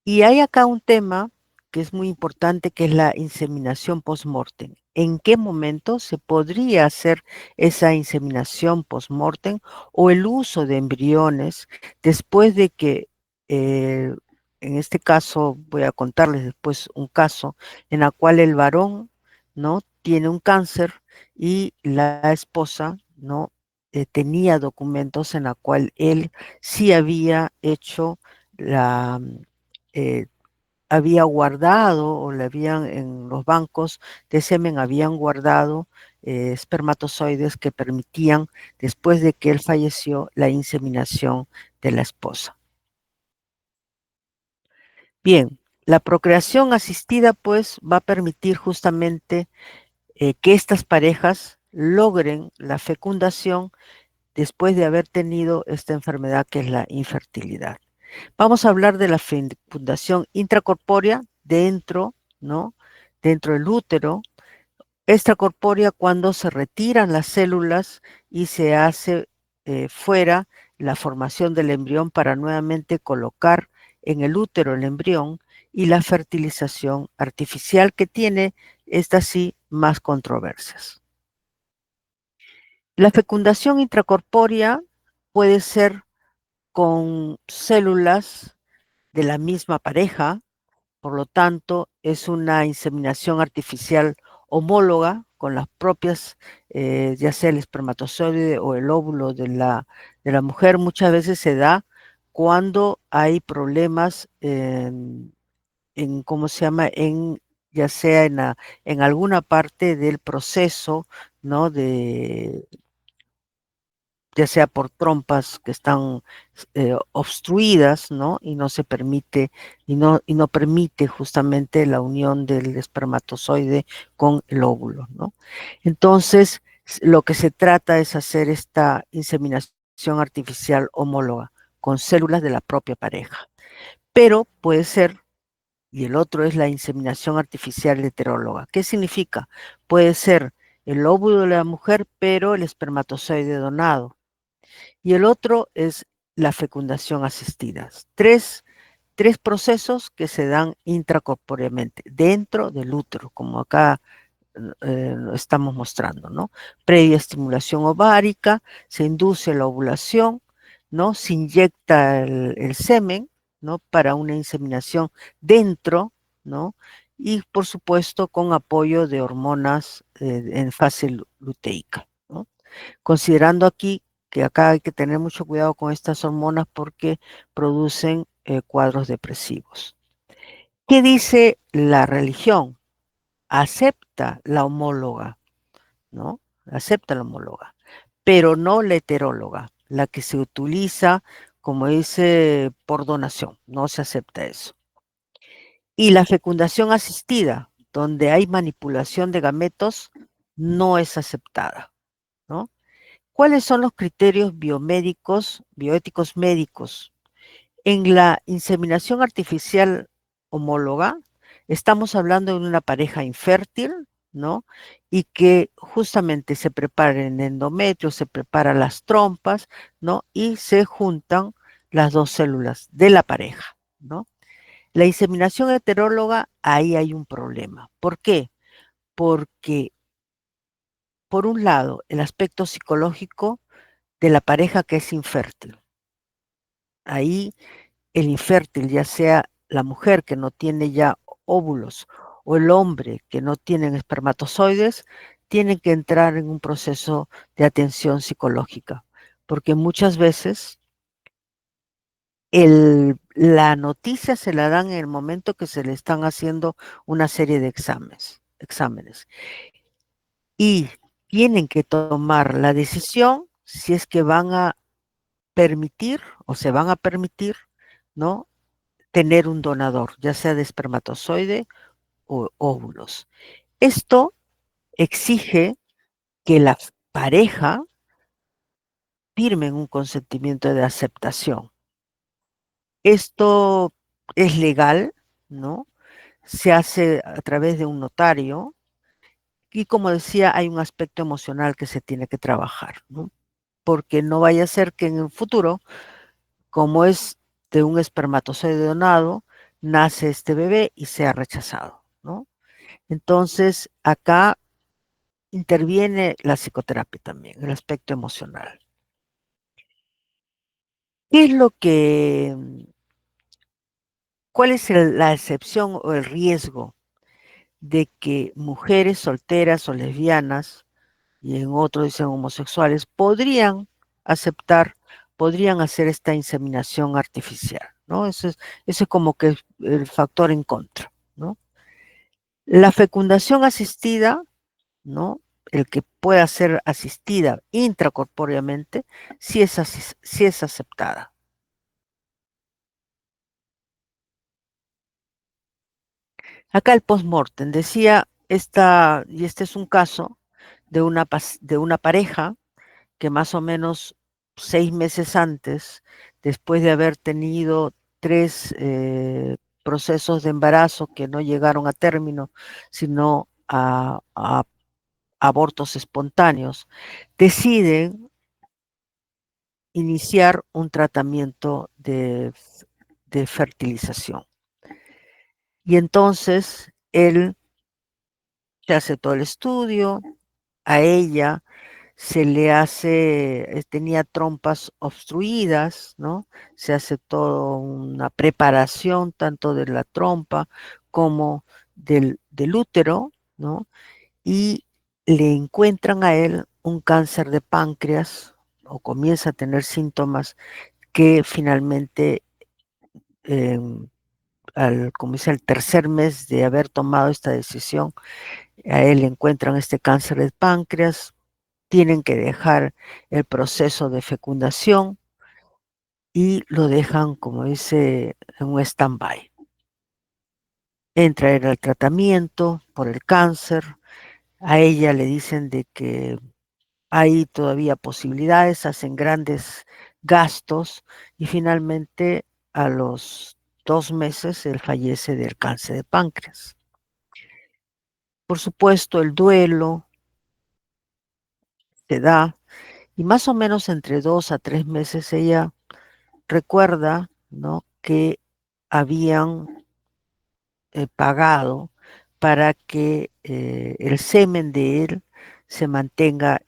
Y hay acá un tema que es muy importante, que es la inseminación post-mortem. ¿En qué momento se podría hacer esa inseminación post-mortem o el uso de embriones después de que, eh, en este caso, voy a contarles después un caso en el cual el varón, ¿no?, tiene un cáncer y la esposa, ¿no?, tenía documentos en la cual él sí había hecho la, eh, había guardado o le habían en los bancos de semen habían guardado espermatozoides que permitían, después de que él falleció, la inseminación de la esposa. Bien, la procreación asistida pues va a permitir justamente que estas parejas logren la fecundación después de haber tenido esta enfermedad que es la infertilidad. Vamos a hablar de la fecundación intracorpórea dentro, ¿no? Dentro del útero. Extracorpórea cuando se retiran las células y se hace fuera la formación del embrión para nuevamente colocar en el útero el embrión, y la fertilización artificial, que tiene, esta sí, más controversias. La fecundación intracorpórea puede ser con células de la misma pareja, por lo tanto, es una inseminación artificial homóloga con las propias, ya sea el espermatozoide o el óvulo de la mujer. Muchas veces se da cuando hay problemas en ¿cómo se llama? Ya sea en alguna parte del proceso, ¿no? Ya sea por trompas que están obstruidas, ¿no? Y no se permite, y no permite justamente la unión del espermatozoide con el óvulo, ¿no? Entonces, lo que se trata es hacer esta inseminación artificial homóloga con células de la propia pareja. Pero puede ser, y el otro es la inseminación artificial heteróloga. ¿Qué significa? Puede ser el óvulo de la mujer, pero el espermatozoide donado, y el otro es la fecundación asistida. Tres procesos que se dan intracorpóreamente, dentro del útero, como acá estamos mostrando, ¿no? Previa estimulación ovárica, se induce la ovulación, ¿no? Se inyecta el semen, ¿no? Para una inseminación dentro, ¿no? Y por supuesto con apoyo de hormonas en fase luteica, ¿no? Considerando aquí que acá hay que tener mucho cuidado con estas hormonas porque producen cuadros depresivos. ¿Qué dice la religión? Acepta la homóloga, ¿no? Acepta la homóloga, pero no la heteróloga, la que se utiliza, como dice, por donación. No se acepta eso. Y la fecundación asistida, donde hay manipulación de gametos, no es aceptada, ¿no? ¿Cuáles son los criterios biomédicos, bioéticos médicos? En la inseminación artificial homóloga, estamos hablando de una pareja infértil, ¿no? Y que justamente se prepara en endometrio, se preparan las trompas, ¿no? Y se juntan las dos células de la pareja, ¿no? La inseminación heteróloga, ahí hay un problema. ¿Por qué? Porque, por un lado, el aspecto psicológico de la pareja que es infértil. Ahí el infértil, ya sea la mujer que no tiene ya óvulos o el hombre que no tienen espermatozoides, tienen que entrar en un proceso de atención psicológica, porque muchas veces la noticia se la dan en el momento que se le están haciendo una serie de exámenes, y tienen que tomar la decisión si es que van a permitir o se van a permitir, ¿no? Tener un donador, ya sea de espermatozoide o óvulos. Esto exige que la pareja firme un consentimiento de aceptación. Esto es legal, ¿no? Se hace a través de un notario y, como decía, hay un aspecto emocional que se tiene que trabajar, ¿no? Porque no vaya a ser que en el futuro, como es de un espermatozoide donado, nace este bebé y sea rechazado, ¿no? Entonces, acá interviene la psicoterapia también, el aspecto emocional. ¿Qué es lo que, cuál es la excepción o el riesgo de que mujeres solteras o lesbianas, y en otros dicen homosexuales, podrían aceptar, podrían hacer esta inseminación artificial? ¿no? Ese es como que el factor en contra, ¿no? La fecundación asistida, ¿no? El que pueda ser asistida intracorpóreamente, sí es aceptada. Acá el post-mortem decía, y este es un caso de una pareja que más o menos 6 meses antes, después de haber tenido 3 procesos de embarazo que no llegaron a término, sino a abortos espontáneos, deciden iniciar un tratamiento de fertilización. Y entonces él se hace todo el estudio, a ella se le hace, tenía trompas obstruidas, ¿no? Se hace toda una preparación tanto de la trompa como del útero, ¿no? Y le encuentran a él un cáncer de páncreas o comienza a tener síntomas que finalmente, como dice, al tercer mes de haber tomado esta decisión, a él le encuentran este cáncer de páncreas, tienen que dejar el proceso de fecundación y lo dejan, como dice, en un stand-by. Entra él al tratamiento por el cáncer, a ella le dicen de que hay todavía posibilidades, hacen grandes gastos y finalmente a los 2 meses él fallece del cáncer de páncreas. Por supuesto, el duelo se da y más o menos entre 2 a 3 meses ella recuerda, ¿no?, que habían pagado para que el semen de él se mantenga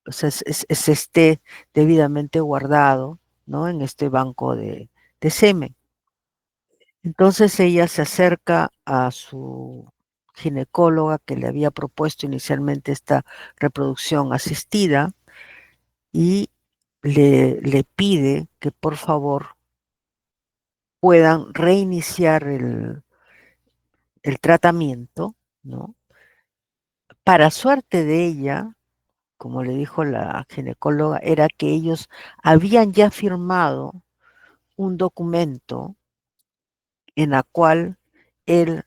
o sea, se esté debidamente guardado, ¿no?, en este banco de semen. Entonces ella se acerca a su ginecóloga que le había propuesto inicialmente esta reproducción asistida y le pide que por favor puedan reiniciar el tratamiento, ¿no? Para suerte de ella, como le dijo la ginecóloga, era que ellos habían ya firmado un documento en la cual él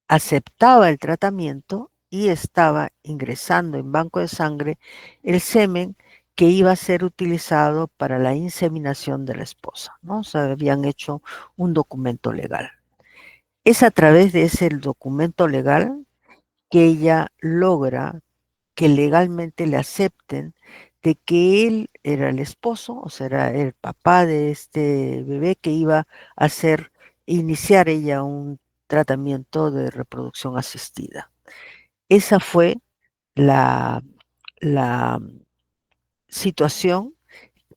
aceptaba el tratamiento y estaba ingresando en banco de sangre el semen que iba a ser utilizado para la inseminación de la esposa, ¿no? O sea, habían hecho un documento legal. Es a través de ese documento legal que ella logra que legalmente le acepten de que él era el esposo, o sea, era el papá de este bebé que iba a iniciar ella un tratamiento de reproducción asistida. Esa fue la, la situación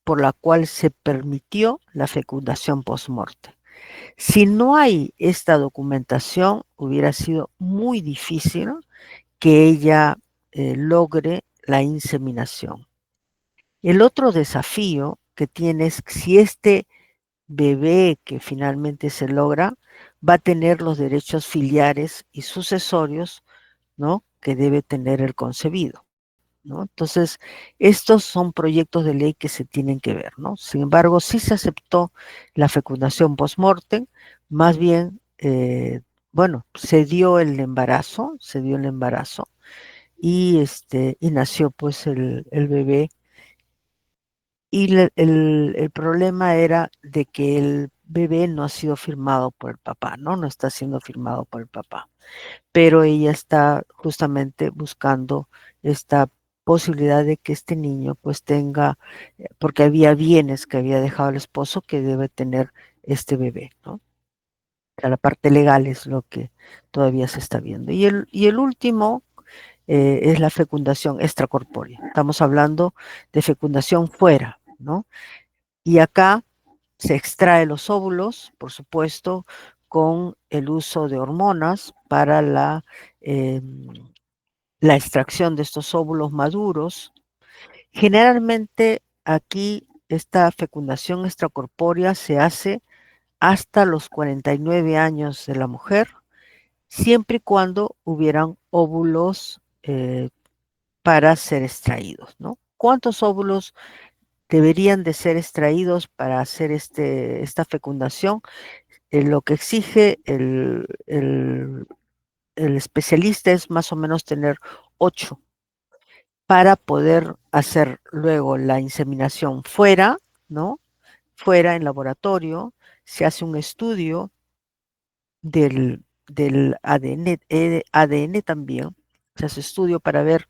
por la cual se permitió la fecundación post-morte. Si no hay esta documentación, hubiera sido muy difícil que ella logre la inseminación. El otro desafío que tiene es si este bebé que finalmente se logra va a tener los derechos filiares y sucesorios, ¿no?, que debe tener el concebido, ¿no? Entonces, estos son proyectos de ley que se tienen que ver, ¿no? Sin embargo, sí se aceptó la fecundación post-mortem, más bien, bueno, se dio el embarazo y nació pues el bebé. Y el problema era de que el bebé no ha sido firmado por el papá, ¿no? No está siendo firmado por el papá. Pero ella está justamente buscando esta posibilidad de que este niño pues tenga, porque había bienes que había dejado el esposo que debe tener este bebé, ¿no? O sea, la parte legal es lo que todavía se está viendo. Y el último es la fecundación extracorpórea. Estamos hablando de fecundación fuera, ¿no? Y acá se extrae los óvulos, por supuesto, con el uso de hormonas para la extracción de estos óvulos maduros. Generalmente aquí esta fecundación extracorpórea se hace hasta los 49 años de la mujer, siempre y cuando hubieran óvulos para ser extraídos, ¿no? ¿Cuántos óvulos deberían de ser extraídos para hacer esta fecundación? Lo que exige el especialista es más o menos tener 8 para poder hacer luego la inseminación fuera, ¿no? Fuera en laboratorio, se hace un estudio del ADN, ADN también, se hace estudio para ver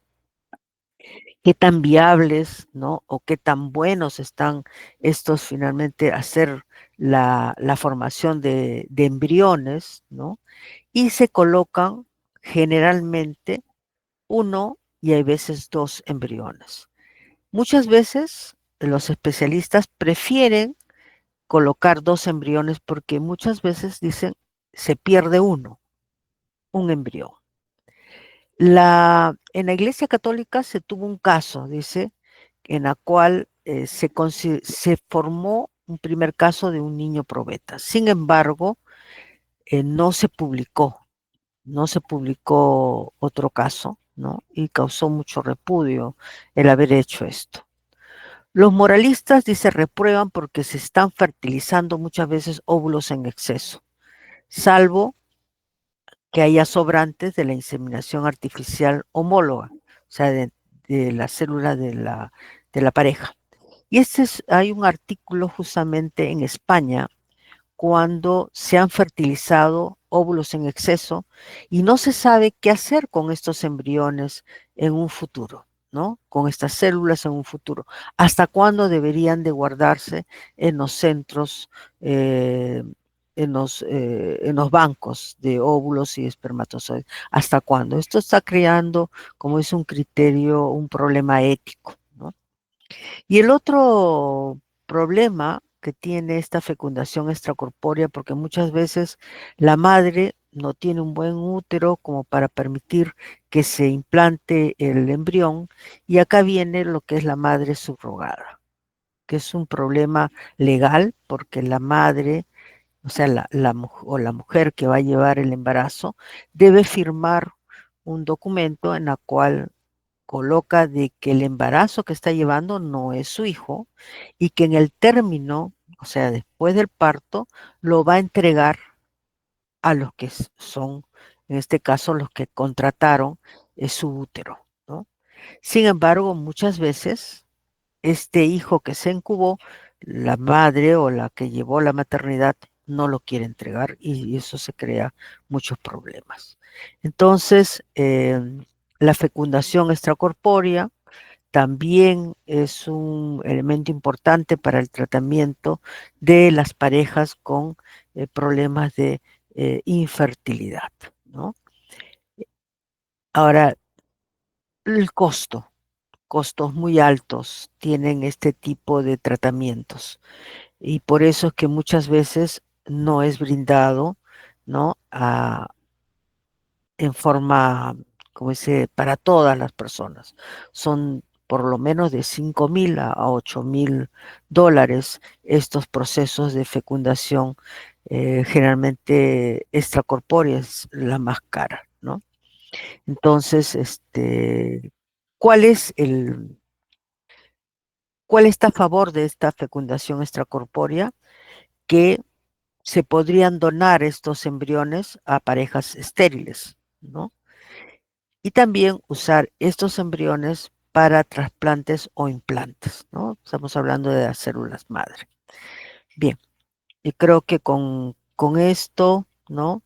qué tan viables, ¿no? O qué tan buenos están estos finalmente hacer la formación de embriones, ¿no? Y se colocan generalmente uno y hay veces dos embriones. Muchas veces los especialistas prefieren colocar dos embriones porque muchas veces dicen se pierde uno, un embrión. En la Iglesia Católica se tuvo un caso, dice, en la cual se formó un primer caso de un niño probeta. Sin embargo, no se publicó, no se publicó otro caso, ¿no? Y causó mucho repudio el haber hecho esto. Los moralistas, dice, reprueban porque se están fertilizando muchas veces óvulos en exceso, salvo que haya sobrantes de la inseminación artificial homóloga, o sea, de la célula de la pareja. Y hay un artículo justamente en España cuando se han fertilizado óvulos en exceso y no se sabe qué hacer con estos embriones en un futuro, ¿no? Con estas células en un futuro. ¿Hasta cuándo deberían de guardarse en los centros, en los bancos de óvulos y espermatozoides? ¿Hasta cuándo? Esto está creando, como es un criterio, un problema ético, ¿no? Y el otro problema que tiene esta fecundación extracorpórea, porque muchas veces la madre no tiene un buen útero como para permitir que se implante el embrión, y acá viene lo que es la madre subrogada, que es un problema legal, porque la madre, o sea, o la mujer que va a llevar el embarazo, debe firmar un documento en la cual coloca de que el embarazo que está llevando no es su hijo y que en el término, o sea, después del parto, lo va a entregar a los que son, en este caso, los que contrataron su útero, ¿no? Sin embargo, muchas veces este hijo que se incubó, la madre o la que llevó la maternidad no lo quiere entregar y eso se crea muchos problemas. Entonces, la fecundación extracorpórea también es un elemento importante para el tratamiento de las parejas con problemas de infertilidad, ¿no? Ahora, el costo, costos muy altos tienen este tipo de tratamientos y por eso es que muchas veces no es brindado, ¿no? En forma, como dice, para todas las personas. Son por lo menos de 5,000 a 8,000 dólares estos procesos de fecundación, generalmente extracorpórea es la más cara, ¿no? Entonces, ¿cuál es cuál está a favor de esta fecundación extracorpórea? Que se podrían donar estos embriones a parejas estériles, ¿no? Y también usar estos embriones para trasplantes o implantes, ¿no? Estamos hablando de las células madre. Bien, y creo que con esto, ¿no?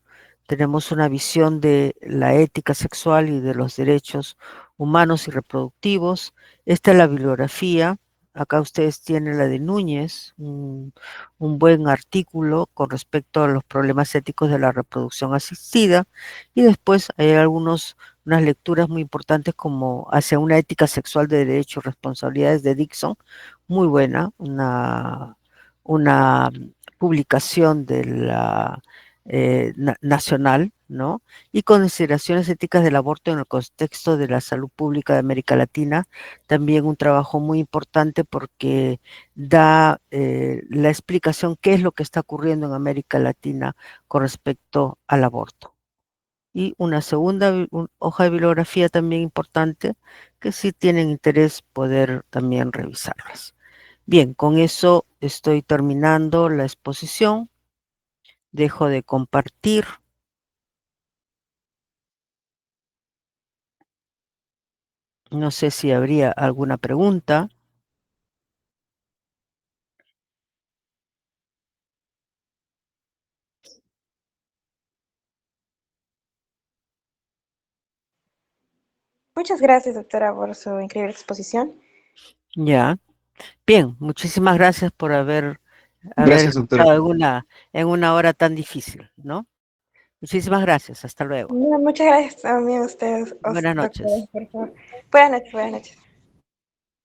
Tenemos una visión de la ética sexual y de los derechos humanos y reproductivos. Esta es la bibliografía. Acá ustedes tienen la de Núñez, un buen artículo con respecto a los problemas éticos de la reproducción asistida. Y después hay unas lecturas muy importantes como Hacia una ética sexual de derechos y responsabilidades de Dixon, muy buena, una publicación de la nacional, ¿no? Y consideraciones éticas del aborto en el contexto de la salud pública de América Latina, también un trabajo muy importante porque da la explicación qué es lo que está ocurriendo en América Latina con respecto al aborto. Y una segunda hoja de bibliografía también importante, que si tienen interés poder también revisarlas. Bien, con eso estoy terminando la exposición. Dejo de compartir. No sé si habría alguna pregunta. Muchas gracias, doctora, por su increíble exposición. Ya. Bien, muchísimas gracias por haber Gracias, doctora. escuchado en una hora tan difícil, ¿no? Muchísimas gracias. Hasta luego. Muchas gracias también a ustedes, Buenas doctora, noches. por favor. Buenas noches, buenas noches.